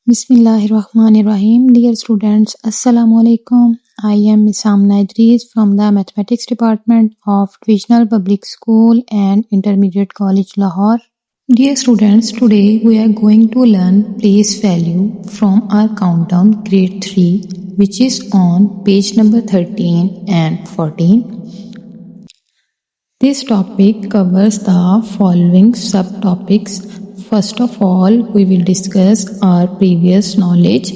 Bismillahirrahmanirrahim. Dear students, Assalamu alaikum. I am Miss Amna Idris from the Mathematics Department of Divisional Public School and Intermediate College, Lahore. Dear students, today we are going to learn place value from our countdown grade 3, which is on page number 13 and 14. This topic covers the following subtopics. First of all, we will discuss our previous knowledge,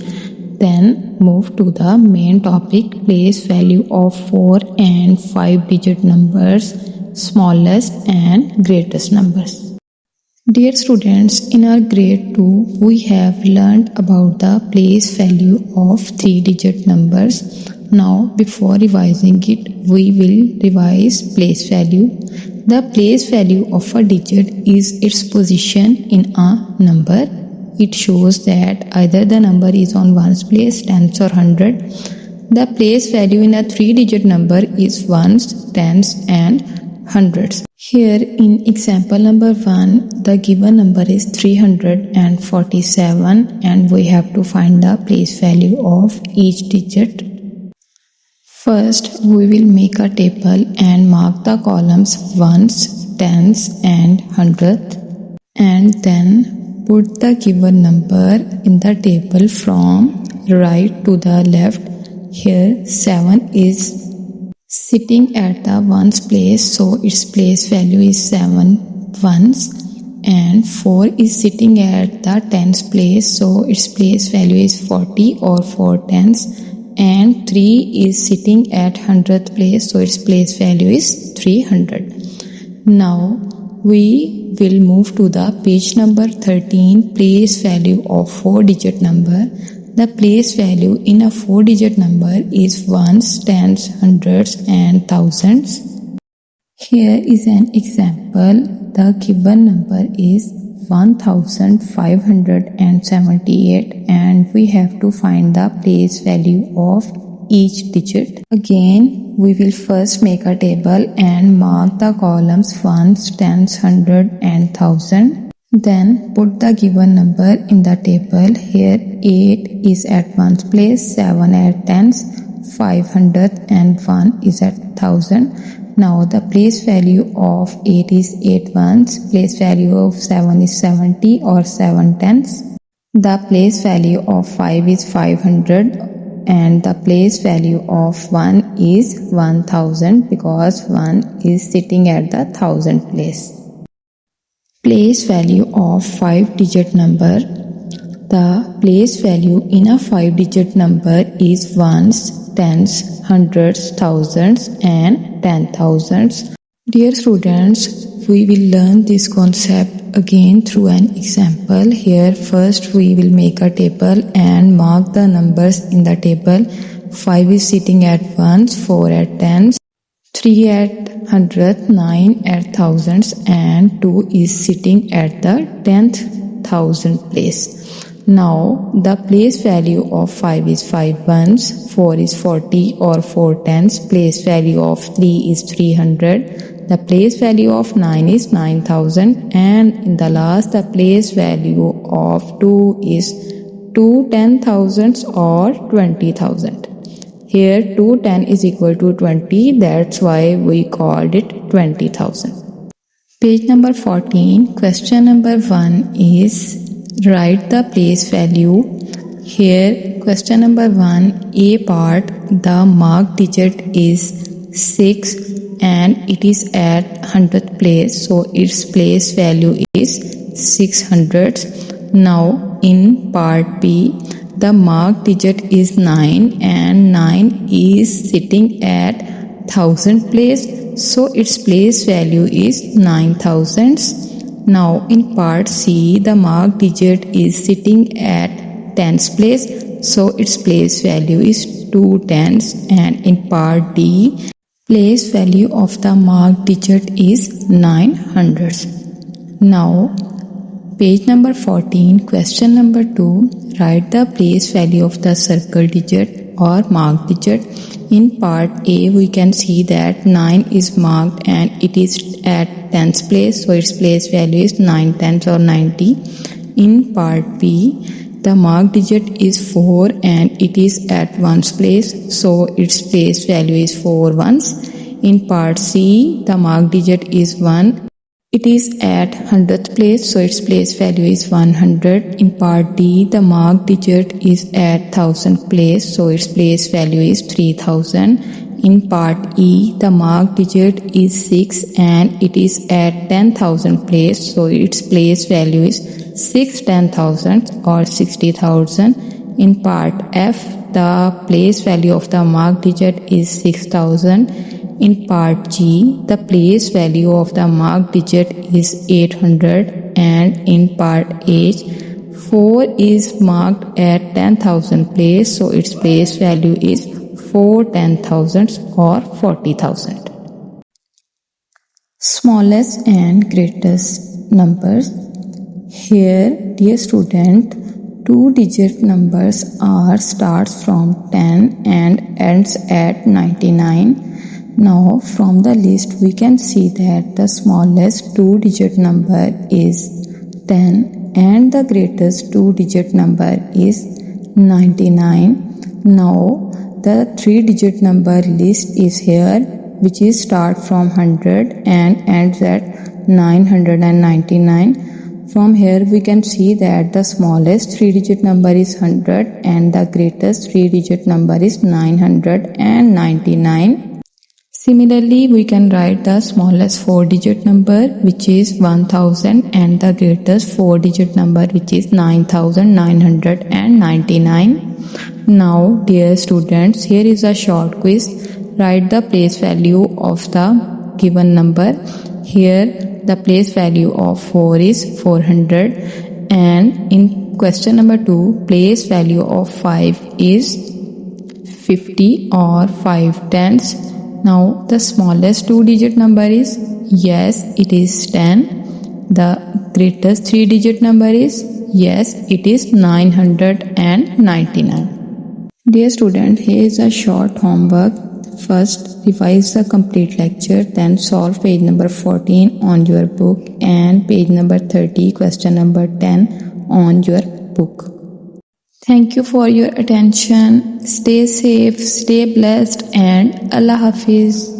then move to the main topic, place value of 4 and 5 digit numbers, smallest and greatest numbers. Dear students, in our grade 2, we have learned about the place value of 3 digit numbers. Now, before revising it, we will revise place value. The place value of a digit is its position in a number. It shows that either the number is on ones place, tens or hundred. The place value in a 3-digit number is ones, tens and hundreds. Here in example number 1, the given number is 347 and we have to find the place value of each digit. First, we will make a table and mark the columns ones, tens and hundredth, and then put the given number in the table from right to the left. Here 7 is sitting at the ones place, so its place value is 7 ones, and 4 is sitting at the tens place, so its place value is 40 or 4 tens, and 3 is sitting at 100th place, so its place value is 300. Now we will move to the page number 13, place value of 4-digit number. The place value in a 4-digit number is ones, tens, hundreds and thousands. Here is an example. The given number is 1578 and we have to find the place value of each digit. Again, we will first make a table and mark the columns ones, tens, hundred and thousand. Then put the given number in the table. Here 8 is at ones place, 7 at tens, 500 and 1 is at 1000. Now the place value of 8 is 8 ones, place value of 7 is 70 or 7 tens. The place value of 5 is 500 and the place value of 1 is 1000 because 1 is sitting at the 1000 place. Place value of 5-digit number. The place value in a 5-digit number is ones, tens, hundreds, thousands and 10,000s. Dear students, we will learn this concept again through an example. Here first we will make a table and mark the numbers in the table. 5 is sitting at ones, 4 at tens, 3 at hundredth, 9 at thousands and 2 is sitting at the 10th thousand place. Now the place value of 5 is 5 ones, 4 is 40 or 4 tens, place value of 3 is 300, the place value of 9 is 9000 and in the last the place value of 2 is 2 10,000s or 20,000. Here 2 10 is equal to 20, that's why we called it 20,000. Page number 14, question number 1 is write the place value. Here question number 1, A part, the marked digit is 6 and it is at 100th place, so its place value is 600. Now in part B, the marked digit is 9 and 9 is sitting at 1000th place, so its place value is 9000s. Now in part C, the marked digit is sitting at 10th place, so its place value is 2 tens, and in part D, place value of the marked digit is 900s. Now page number 14, question number 2, write the place value of the circle digit or marked digit. In part A, we can see that 9 is marked and it is at 10th place, so its place value is 9 tenths or 90. In part B, The marked digit is 4 and it is at ones place, so its place value is 4 ones. In part C, the marked digit is 1. It is at 100th place, so its place value is 100. In part D, the marked digit is at 1000th place, so its place value is 3000. In part E, the marked digit is 6 and it is at 10,000 place, so its place value is 6 10,000 or 60,000. In part F, the place value of the marked digit is 6,000. In part G, the place value of the marked digit is 800, and in part H, 4 is marked at 10,000 place, so its place value is 4 10,000s or 40,000. Smallest and greatest numbers. Here, dear student, 2-digit numbers are starts from 10 and ends at 99. Now from the list we can see that the smallest 2-digit number is 10 and the greatest 2-digit number is 99. Now the 3-digit number list is here, which is start from 100 and ends at 999. From here we can see that the smallest 3-digit number is 100 and the greatest 3-digit number is 999. Similarly, we can write the smallest 4-digit number, which is 1000, and the greatest 4-digit number, which is 9999. Now, dear students, here is a short quiz. Write the place value of the given number. Here, the place value of 4 is 400, and in question number 2, place value of 5 is 50 or 5 tenths. Now the smallest 2-digit number is, yes, it is 10. The greatest 3-digit number is, yes, it is 999. Dear student, here is a short homework. First, revise the complete lecture, then solve page number 14 on your book and page number 30, question number 10 on your book. Thank you for your attention. Stay safe, stay blessed, and Allah Hafiz.